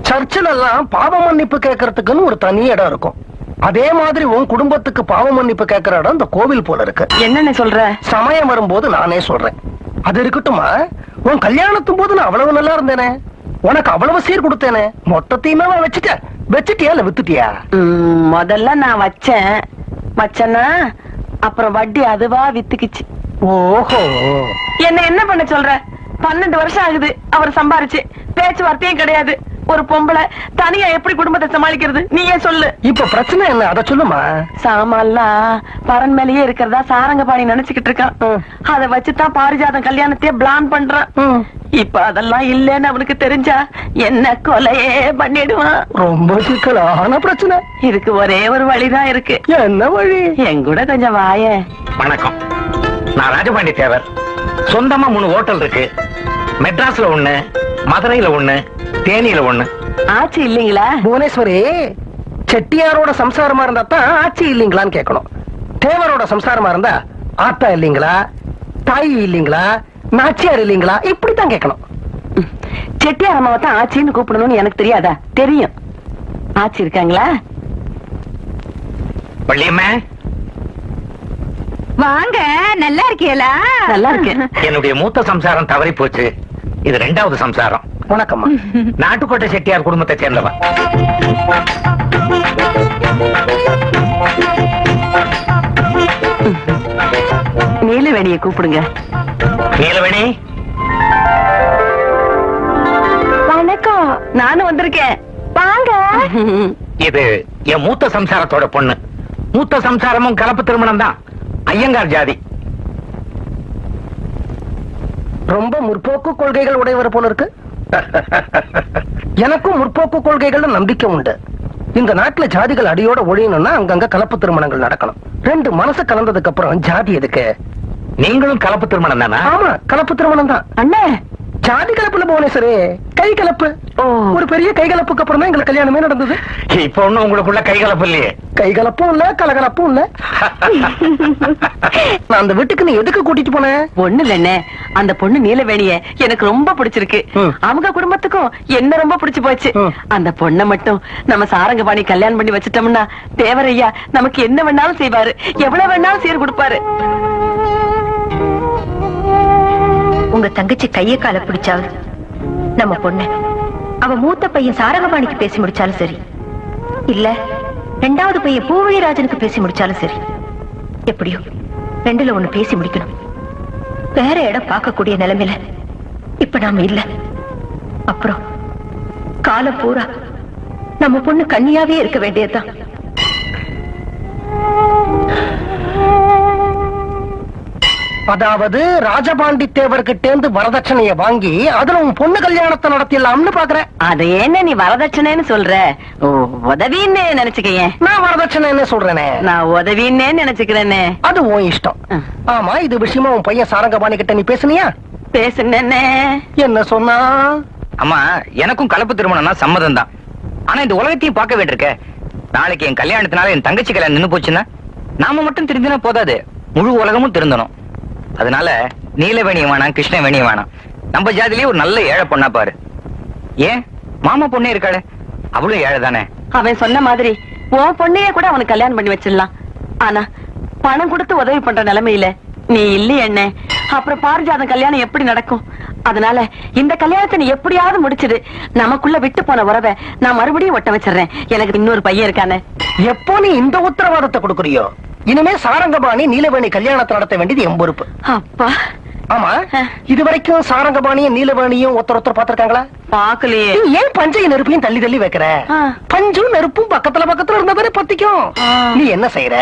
சர்ச்சில் எல்லாம் பாவ மன்னிப்பு கேட்கறதுக்குன்னு ஒரு தனி இடம் இருக்கும். அதே மாதிரி உன் குடும்பத்துக்கு பாவ மன்னிப்பு கேட்கிற இடம் இந்த கோவில் போல இருக்கு. என்னன்னு சொல்ற? சமயம் வரும்போது நானே சொல்றேன். அது இருக்கட்டுமா, உன் கல்யாணத்தும் போது நான் அவ்வளவு நல்லா இருந்தேனே, உனக்கு அவ்வளவு சீர் கொடுத்தேனே, மொத்தத்தையுமே வச்சுட்டியா இல்ல வித்துட்டியா? முதல்ல நான் வச்சேன்னா அப்புறம் வட்டி அதுவா வித்துக்குச்சு. ஓஹோ, என்ன பண்ண சொல்ற? 12 வருஷம் ஆகுது அவர் சம்பாரிச்சு, பேச்சுவார்த்தையும் கிடையாது. ஒரு பொம்பளை தனியா எப்படி குடும்பத்தை சமாளிக்கிறது? நீயே சொல்லு. இப்ப பிரச்சனை என்ன, அத சொல்லுமா. சாமான்லாம் பரன் மேலேயே இருக்கிறதா சாரங்கபாணி நினைச்சுக்கிட்டு இருக்கான். அத வச்சுதான் பாரிஜாதம் கல்யாணத்தையே பிளான் பண்றான். இப்ப அதெல்லாம் இல்லன்னு அவனுக்கு தெரிஞ்சா என்ன கொலையே பண்ணிடுவான். ரொம்ப சிக்கலான பிரச்சனை. இதுக்கு ஒரே ஒரு வழிதான் இருக்கு. என்ன வழி? எங்கூட கொஞ்சம் வாயே. வணக்கம், நான் ராஜபாண்டி தேவர். சொந்தமா 3 ஹோட்டல் இருக்கு. மெட்ராஸ்ல 1, மதுரையில 1, தேனியில 1. ஆச்சு இல்லீங்களா? புவனேஸ்வரி, செட்டியாரோட சம்சாரமா இருந்தா தான் ஆட்சி இல்லீங்களான்னு கேட்கணும். தேவரோட சம்சாரமா இருந்தா ஆத்தா இல்லீங்களா, தாய் இல்லீங்களா, நாச்சியார் இல்லீங்களா, இப்படித்தான் கேட்கணும். செட்டியார் அம்மாவை தான் ஆச்சின்னு கூப்பிடணும்னு எனக்கு தெரியாதா? தெரியும். ஆச்சி இருக்காங்களா? வள்ளியம்மா வாங்க, நல்லா இருக்கீங்களா? நல்லா இருக்கு. என்னுடைய மூத்த சம்சாரம் தவறி போச்சு. இது 2வது சம்சாரம். வணக்கம்மா. நாட்டுக்கோட்டை செட்டியார் குடும்பத்தை சேர்ந்தவன். நீலவேணியை கூப்பிடுங்க. நீலவேணி, வணக்கம். நானும் வந்திருக்கேன். வாங்க. இது என் மூத்த சம்சாரத்தோட பொண்ணு. மூத்த சம்சாரமும் கலப்பு திருமணம் தான். ஐயங்கார் ஜாதி. ரொம்ப முற்போக்கு கொள்கைகள் உடையவர் போல இருக்கு. எனக்கும் முற்போக்கு கொள்கைகள் நம்பிக்கை உண்டு. இந்த நாட்டுல ஜாதிகள் அடியோட ஒழியணும்னா அங்கங்க கலப்பு திருமணங்கள் நடக்கணும். 2 மனசு கலந்ததுக்கு அப்புறம் ஜாதி எதுக்கு? நீங்களும் கலப்பு திருமணம் தானா? ஆமா, கலப்பு திருமணம் தான். அண்ணே, ஜாதி கலப்புல புவனேஸ்வரி, கை கலப்பு. ஒரு பெரிய கை கலப்புக்கு அப்புறம் தான் எங்களுக்கு கல்யாணமே நடந்தது. இப்ப ஒண்ணும் உங்களுக்குள்ள கை கலப்பு இல்லையே? கை கலப்பும் இல்ல, கலகலப்பும் இல்ல. நான் அந்த வீட்டுக்கு நீ எதுக்கு கூட்டிட்டு போனேன்? ஒண்ணு இல்லண்ணே, அந்த பொண்ணு நீலவேணிய எனக்கு ரொம்ப பிடிச்சிருக்கு. அவங்க குடும்பத்துக்கும் என்ன ரொம்ப பிடிச்சு போச்சு. அந்த பொண்ணை மட்டும் நம்ம சாரங்கபாணி கல்யாணம் பண்ணி வச்சுட்டோம்னா தேவரையா நமக்கு என்ன வேணாலும் செய்வாரு, எவ்வளவு வேணாலும் சீர் கொடுப்பாரு. உங்க தங்கச்சி கைய கால பிடிச்சாவது நம்ம பொண்ணு அவ மூத்த பையன் சாரங்கபாணிக்கு பேசி முடிச்சாலும் சரி, இல்ல 2வது பையன் பூவழிராஜனுக்கு பேசி முடிச்சாலும் சரி, எப்படியோ 2ல 1 பேசி முடிக்கணும். வேற இடம் பார்க்கக்கூடிய நிலைமையில இப்ப நாம இல்ல. அப்புறம் காலம் பூரா நம்ம பொண்ணு கன்னியாவே இருக்க வேண்டியதுதான். அதாவது ராஜபாண்டி தேவர்கிட்டேந்து வரதட்சணைய வாங்கி அதுல உன் பொண்ணு கல்யாணத்தை நடத்திடலாம்னு பாக்குறேன். அது என்ன நீ வரதட்சணைன்னு சொல்ற? உதவின்னு நினைச்சுக்க. நான் வரதட்சணை சொல்றேனே. நான் உதவின்னு நினைச்சுக்கிறேனே. அது உன் இஷ்டம். ஆமா, இது விஷயமா உன் பையன் சாரங்கபாணி கிட்ட நீ பேசுனியா? பேசுனே. என்ன சொன்னா? அம்மா, எனக்கும் கலப்பு திருமணம்னா சம்மதம் தான். ஆனா இந்த உலகத்தையும் பார்க்க வேண்டியிருக்க. நாளைக்கு என் கல்யாணத்தினால என் தங்கச்சி கல்யாணம் நின்னு போச்சுன்னா நாம மட்டும் திருந்தினா போதாது, முழு உலகமும் திருந்தணும். அதனால நீலவேணி வேணாம், கிருஷ்ணவேணி வேணாம். நம்ம ஜாதிலேயே ஒரு நல்ல ஏழை பொண்ணா பாரு. ஏன் மாமா பொண்ணே இருக்காளே, அவளும் ஏழை தானே. அவன் சொன்ன மாதிரி உன் பொண்ணையே கூட அவனுக்கு கல்யாணம் பண்ணி வச்சிடலாம். ஆனா பணம் கொடுத்து உதவி பண்ற நிலைமையில நீ இல்லையே என்ன. அப்புறம் பாரிஜாதம் கல்யாணம் எப்படி நடக்கும்? அதனால இந்த கல்யாணத்தை நீ எப்படியாவது முடிச்சிடு. நமக்குள்ள விட்டு போன உறவை நான் மறுபடியும் ஒட்ட வச்சிடறேன். எனக்கு இன்னொரு பையன் இருக்கானே. எப்போ நீ இந்த உத்தரவாதத்தை கொடுக்கறியோ, இனிமே சாரங்கபாணி நீலவேணி கல்யாணத்தை நடத்த வேண்டியது என் பொறுப்பு. அப்பா. ஆமா, இதுவரைக்கும் சாரங்கபாணியும் நீலவேணியும் ஒருத்தர் பாத்திருக்காங்களா? பாக்கலையே. ஏன் பஞ்சையும் நெருப்பையும் தள்ளி தள்ளி வைக்கிற? பஞ்சும் நெருப்பும் பக்கத்துல இருந்தவரை பத்திக்கும். நீ என்ன செய்யற?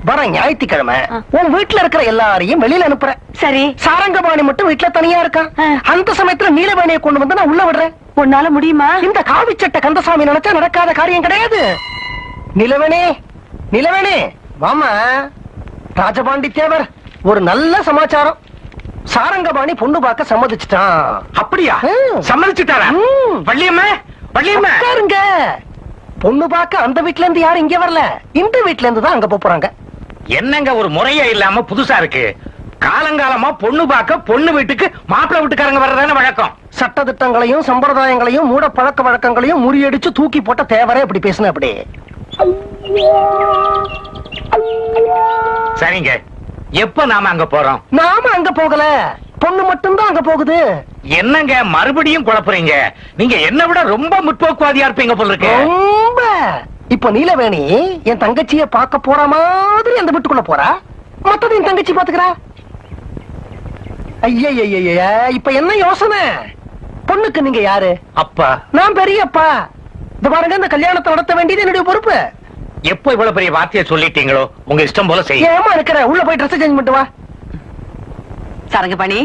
வர ஞாயிற்றுக்கிழமை உன் வீட்டுல இருக்கிற எல்லாரையும் வெளியில அனுப்புற. சரி. சாரங்கபாணி மட்டும் வீட்டுல தனியா இருக்கான். அந்த சமயத்துல நீலவேணியை கொண்டு வந்து நான் உள்ள விடுறேன். உன்னால முடியுமா? இந்த காவி சட்டை கந்தசாமி நினைச்சா நடக்காத காரியம் கிடையாது. நிலவேணே, நிலவேணே வாமா. ராஜபாண்டி தேவர் ஒரு நல்ல சமாச்சாரம். சாரங்கபாணி பொண்ணு பார்க்க சம்மதிச்சுட்டான். அப்படியா? சம்மதிச்சுட்டாரா? வள்ளியம்மா, வள்ளியம்மா பாருங்க, பொண்ணு பார்க்க அந்த வீட்ல இருந்து யாரும் இங்க வரல, இந்த வீட்ல இருந்து தான் அங்க போறாங்க. என்னங்க ஒரு முறையே இல்லாம புதுசா இருக்கு. காலங்காலமா பொண்ணு பார்க்க பொண்ணு வீட்டுக்கு மாப்பிள்ளை வீட்டுக்காரங்க வர்றதான வழக்கம். சட்ட திட்டங்களையும் சம்பிரதாயங்களையும் மூட பழக்க வழக்கங்களையும் முறியடிச்சு தூக்கி போட்ட தேவரே இப்படி பேசுன அப்படி. சரிங்க, எப்ப நாம அங்க போறோம்? நாம அங்க போகல, பொண்ணு மட்டும்தான் அங்க போகுது. என்னங்க மறுபடியும் குழப்புறீங்க? நீங்க என்ன விட ரொம்ப முற்போக்குவாதியா இருப்பீங்க போல இருக்கு. ரொம்ப. இப்ப நீலவேணி என் தங்கச்சிய பார்க்க போற மாதிரி அந்த வீட்டுக்குள்ள போறா, மத்தது என் தங்கச்சி பாத்துக்கிறா. ஐய இப்ப என்ன யோசனை? பொண்ணுக்கு நீங்க யாரு? அப்பா. நான் பெரியப்பா. இந்த பாருங்க, இந்த கல்யாணத்தை நடத்த வேண்டியது என்னுடைய பொறுப்பு. எப்போ இவ்வளவு பெரிய வார்த்தையை சொல்லிட்டீங்களோ உங்க இஷ்டம் போல செய்ய. ஏமா இருக்கிற, உள்ள போய் ட்ரெஸ் சேஞ்ச் பண்ணிட்டு வா. சரங்கபாணி,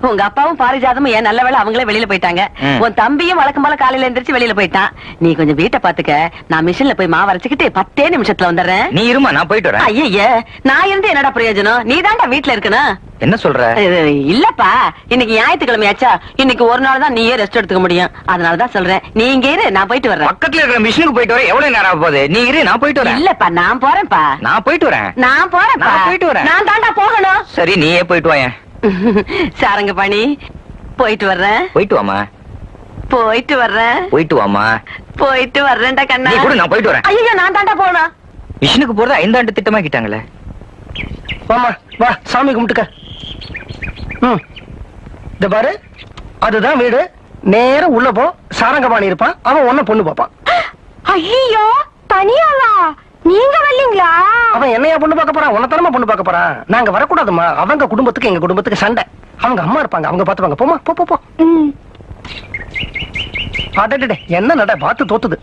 உங்க அப்பாவும் பாரிஜாதமும் ஏன் நல்ல வேளை அவங்களே வெளியில போயிட்டாங்க. உன் தம்பியும் வழக்கம் போல காலையில எந்திரிச்சு வெளியில போயிட்டான். நீ கொஞ்சம் வீட்டை பாத்துக்க, நான் மிஷின்ல போய் மாவு அரைச்சுக்கிட்டு 10 நிமிஷத்துல வந்துடுறேன். நீ இருமா, நான் போயிட்டு வரேன். ஐய, நான் இருந்து என்னடா பிரயோஜனம்? நீ தாண்டா வீட்டுல இருக்கணும். என்ன சொல்ற? இல்லப்பா, இன்னைக்கு ஞாயிற்றுக்கிழமையாச்சா, இன்னைக்கு ஒரு நாள் தான் நீயே ரெஸ்ட் எடுத்துக்க முடியும். அதனாலதான் சொல்றேன், நீ இங்க இரு, நான் போயிட்டு வர்றேன். பக்கத்துல இருக்கிற மிஷினுக்கு போயிட்டு வர எவ்வளவு நேரம் ஆக போகுது? நீ இரு, நான் போயிட்டு வரேன். இல்லப்பா, நான் போறேன்ப்பா. நான் போயிட்டு வரேன். நான் போறேன்ப்பா. நான் போயிட்டு வரேன். நான் தாண்டா போகணும். சரி, நீயே போயிட்டு வாயேன். சாரங்கபாணி, போயிட்டு வர்றேன். போயிட்டு வாமா. போயிட்டு வர்றேன். போயிட்டு வாமா. போயிட்டு வர்றேன்டா கண்ணா. நீ கூட, நான் போயிட்டு வரேன். ஐயோ, நான் தாண்டா போகணும். மிஷினுக்கு போறது 5 ஆண்டு திட்டமாக்கிட்டாங்களே. வாமா வா, சாமி கும்பிட்டுக்க. இந்த பாரு, அதுதான் வீடு. நேரம் உள்ள போ. சாரங்கபாணி இருப்பான், அவன் ஒன்ன பொண்ணு பாப்பான். ஐயோ, தனியாவா? நீங்க வரலீங்களா? அவன் என்னையா பொண்ணு பார்க்க போறான்? உன்னத்தனமா பொண்ணு பார்க்க போறான். நாங்க வரக்கூடாதுமா. அவங்க குடும்பத்துக்கு எங்க குடும்பத்துக்கு சண்டை. அவங்க அம்மா இருப்பாங்க, அவங்க பாத்துப்பாங்க. போமா, போ போ போ. அடடே, என்ன நட பார்த்து தோத்துது.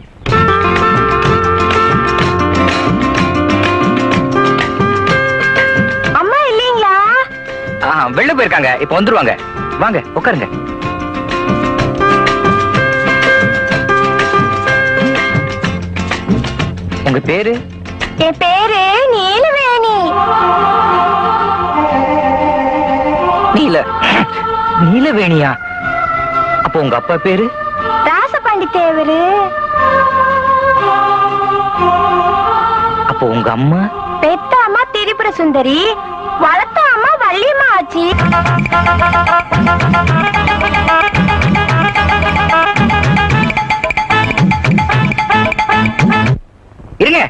அம்மா இல்லீங்களா? வெளில போயிருக்காங்க, இப்ப வந்துருவாங்க. வாங்க உட்காருங்க. உங்க பேரு? என் பேரு நீலவேணி. நீலவேணியா? அப்போ உங்க அப்பா பேரு? ராசபாண்டி தேவரு. அப்போ உங்க அம்மா? பெத்த அம்மா திரிபுர சுந்தரி, வளர்த்த அம்மா வள்ளியம்மா ஆச்சி. இருங்க,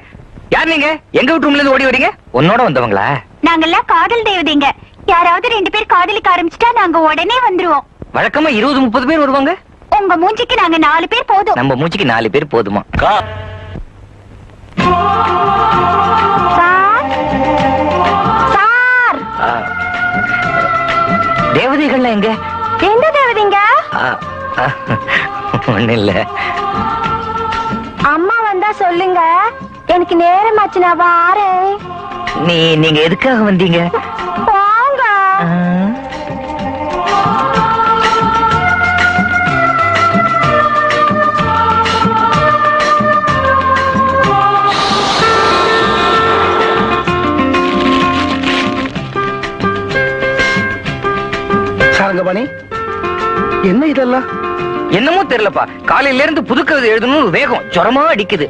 யார் நீங்க? எங்க வீட்டு ரூம்ல இருந்து ஓடி வரீங்க? உன்னோட வந்தவங்களா? நாங்கெல்லாம் காதல் தேவதைங்க. யாராவது 2 பேர் காதலிக்க ஆரம்பிச்சுட்டா நாங்க உடனே வந்துருவோம். வழக்கமா 20-30 பேர் வருவாங்க. உங்க மூஞ்சிக்கு நாங்க 4 பேர் போதும். நம்ம மூச்சுக்கு 4 பேர் போதுமா? Sir, sir. தேவதைகள்லாம் எங்க? எந்த தேவதைங்க? ஒண்ணு இல்ல. அம்மா வந்தா சொல்லுங்க, எனக்கு நேரமாச்சு, நான் வாரேன். நீங்க எதுக்காக வந்தீங்க? போங்க. சாரங்கபாணி, என்ன இதெல்லாம்? என்னமோ தெரியலப்பா, காலையில இருந்து புதுக்கவிதை எழுதணும் வேகம் ஜுரமா அடிக்குது.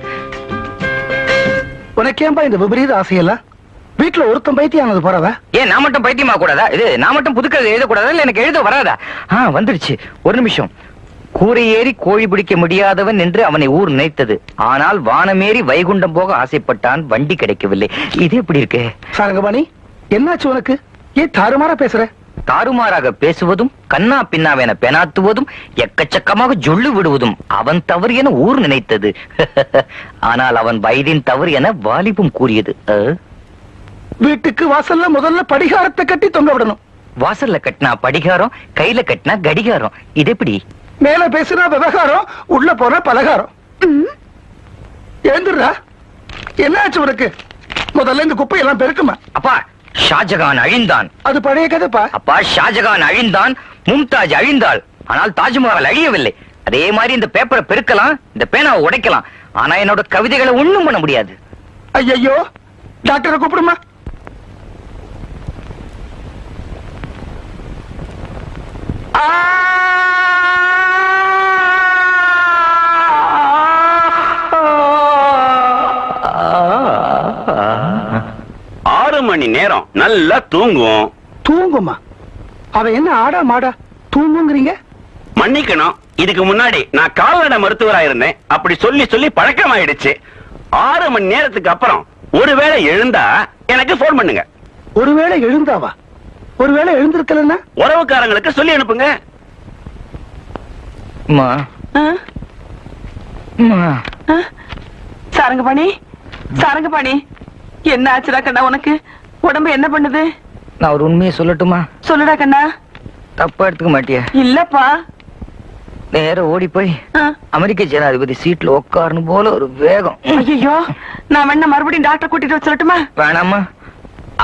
உனக்கேம்பா இந்த விபரீத ஆசையெல்லாம்? வீட்டுல ஒருத்தன் பைத்தியானது போறதா? ஏன் நான் மட்டும் பைத்தியமா கூடாதா? இது நான் மட்டும் புதுக்கவிதை எழுதக்கூடாதா? இல்ல எனக்கு எழுத வராதா? வந்துருச்சு, ஒரு நிமிஷம். கூரை ஏறி கோழி பிடிக்க முடியாதவன் என்று அவனை ஊர் நினைத்தது. ஆனால் வானமேறி வைகுண்டம் போக ஆசைப்பட்டான், வண்டி கிடைக்கவில்லை. இது எப்படி இருக்கு? சாரங்கபாணி, என்னாச்சு உனக்கு? ஏன் தாறுமாறா பேசுற? தாறுமாறாக பேசுவதும், கண்ணா பின்னாவென பெனாத்துவதும், எக்கச்சக்கமாக ஜொல்லு விடுவதும் அவன் தவறு என ஊர் நினைத்தது. ஆனால் அவன் வயதின் தவறு என வாலிபம் கூறியது. வீட்டுக்கு வாசல்ல முதல்ல படிகாரத்தை கட்டி தொங்க விடணும். வாசல்ல கட்டினா படிகாரம், கையில கட்டினா கடிகாரம். இது எப்படி? மேல பேசினா விவகாரம், உள்ள போனா பலகாரம். எழுந்துடுறா. என்ன ஆச்சு உனக்கு? முதல்ல இந்த குப்பையெல்லாம் பெருக்குமா? அப்பா, ஷாஜகான் அழிந்தான். அது பழைய கதைப்பா. அப்பா, ஷாஜகான் அழிந்தான், மும்தாஜ் அழிந்தாள். ஆனால் தாஜ்மஹால் அழியவில்லை. அதே மாதிரி இந்த பேப்பரை பெருக்கலாம், இந்த பேனாவை உடைக்கலாம். ஆனா என்னோட கவிதைகளை ஒண்ணும் பண்ண முடியாது. ஐயோ, டாக்டரை கூப்பிடுமா? மணி நேரம் நல்லா தூங்கும். தூங்குமா? அவ என்ன ஆடா மாடா தூங்குங்கிறீங்க? மன்னிக்கணும், இதுக்கு முன்னாடி நான் கால்நடை மருத்துவரா இருந்தேன். அப்படி சொல்லி சொல்லி பழக்கமாயிடுச்சு. 6 மணி நேரத்துக்கு அப்புறம் ஒருவேளை எழுந்தா எனக்கு போன் பண்ணுங்க. ஒருவேளை எழுந்தாவா? ஒருவேளை எழுந்திருக்கலன்னா உறவுக்காரங்களுக்கு சொல்லி அனுப்புங்க. அம்மா, ஆ? அம்மா. ஆ? சாரங்கபாணி, சாரங்கபாணி, என்ன ஆச்சுடா கண்ணா உனக்கு? உடம்பு என்ன பண்ணுது? நான் ஒரு உண்மையை சொல்லட்டுமா? சொல்லுடா கண்ணா. தப்பா எடுத்துக்க மாட்டியா? இல்லப்பா. நேரம் ஓடி போய் ஆ. அமெரிக்க ஜனாதிபதி சீட்ல உட்காரணும் போல ஒரு வேகம். ஐயோ, நான் வேணா மறுபடியும் டாக்டர் கூட்டிட்டு வர சொல்லட்டுமா? வேணாமா,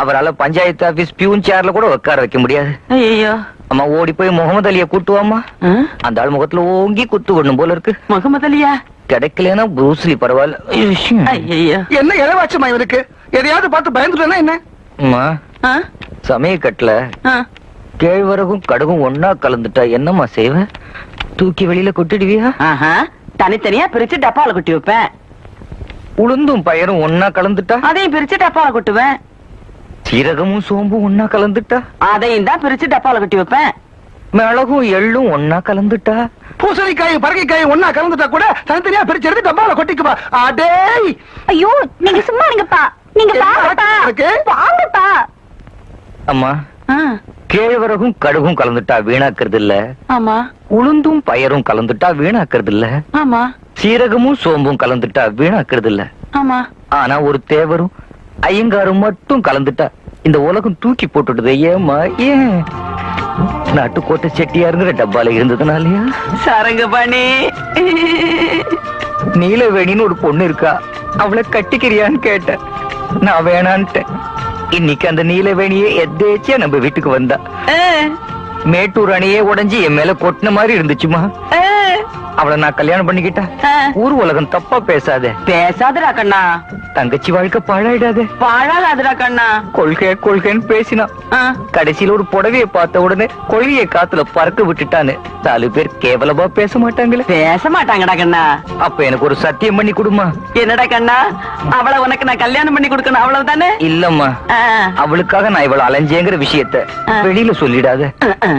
அவரால பஞ்சாயத்து ஆபீஸ் பியூன் சேர்ல கூட உட்கார வைக்க முடியாது. ஐயோ. அம்மா ஓடி போய் முகமது அலிய கூட்டுவாமா. ஆ? அந்த ஆள் முகத்துல ஓங்கி குத்து விடணும் போல இருக்கு. முகமது அலியா? கிடைக்கலன்னா ப்ரூஸ்லி பரவாயில்ல. ஐயோ. என்ன இளவாச்சுமா இவருக்கு? எதையாவது பார்த்து பயந்துட்டேன்னா என்ன? அம்மா, ஆ? சமயக்கட்டுல ஆ. கேழ்வரகும் கடுகும் ஒன்னா கலந்துட்டா என்னம்மா செய்வ? தூக்கி வெளியில கொட்டிடுவியா? ஆஹா, தனித்தனியா பிரிச்சு டப்பால கொட்டி வைப்பேன். உளுந்தும் பயரும் ஒன்னா கலந்துட்டா? அதையும் பிரிச்சு டப்பால கொட்டுவேன். சீரகமும் சோம்பும் ஒன்னா கலந்துட்டா? அதையும் தான் பிரிச்சு டப்பால கொட்டி வைப்பேன். மிளகும் எள்ளும் ஒன்னா கலந்துட்டா? பூசணிக்காயும் பரங்கிக்காயும் ஒன்னா கலந்துட்டா கூட தனித்தனியா பிரிச்சு எடுத்து டப்பால கொட்டிக்குவா. அடேய், ஐயோ, நீங்க சும்மா இருங்கப்பா. நீங்க என்ன வாங்கப்பா. இருக்கு? வாங்கப்பா. அம்மா, ஆ. கேழ்வரகும் கடுகும் கலந்துட்டா வீணாக்குறது இல்ல. ஆமா. உளுந்தும் பயரும் கலந்துட்டா வீணாக்குறது இல்ல. ஆமா. சீரகமும் சோம்பும் கலந்துட்டா வீணாக்குறது இல்ல. ஆமா. ஆனா ஒரு தேவரும் ஐயங்காரும் மட்டும் கலந்துட்டா இந்த உலகம் தூக்கி போட்டுடுது. ஏமா? ஏன்? நாட்டுக்கோட்டை செட்டியாருங்கிற டப்பால இருந்ததுனாலயா? சாரங்கபாணி, நீலவேணின்னு ஒரு பொண்ணு இருக்கா, அவளை கட்டிக்கிறியான்னு கேட்டேன். நான் வேணான்ட்டேன். இன்னைக்கு அந்த நீலவேணியே எதேச்சியா நம்ம வீட்டுக்கு வந்தா. மேட்டூர் அணையே உடைஞ்சு என் மேல கொட்டின மாதிரி இருந்துச்சுமா. அவளை நான் கல்யாணம் பண்ணிக்கிட்டா ஊர் உலகம் தப்பா பேசாதே. பேசாதடா கண்ணா. தங்கச்சி வாழ்க்கை பாழாயிடாதே. பாழாகாதடா கண்ணா. கொள்கை கொள்கைன்னு பேசினான். ஆ. கடைசியில ஒரு புடவைய பார்த்த உடனே கொள்கையை காத்துல பறக்க விட்டுட்டான்னு 4 பேர் கேவலமா பேச மாட்டாங்களே. பேச மாட்டாங்கடா கண்ணா. அப்ப எனக்கு ஒரு சத்தியம் பண்ணி கொடுமா. என்னடா கண்ணா, அவளை உனக்கு நான் கல்யாணம் பண்ணி கொடுக்கணும் அவ்வளவுதானே? இல்லம்மா, ஆ. அவளுக்காக நான் இவ்வளவு அலைஞ்சேங்கிற விஷயத்த ஆ. வெளியில சொல்லிடாத. ஆ.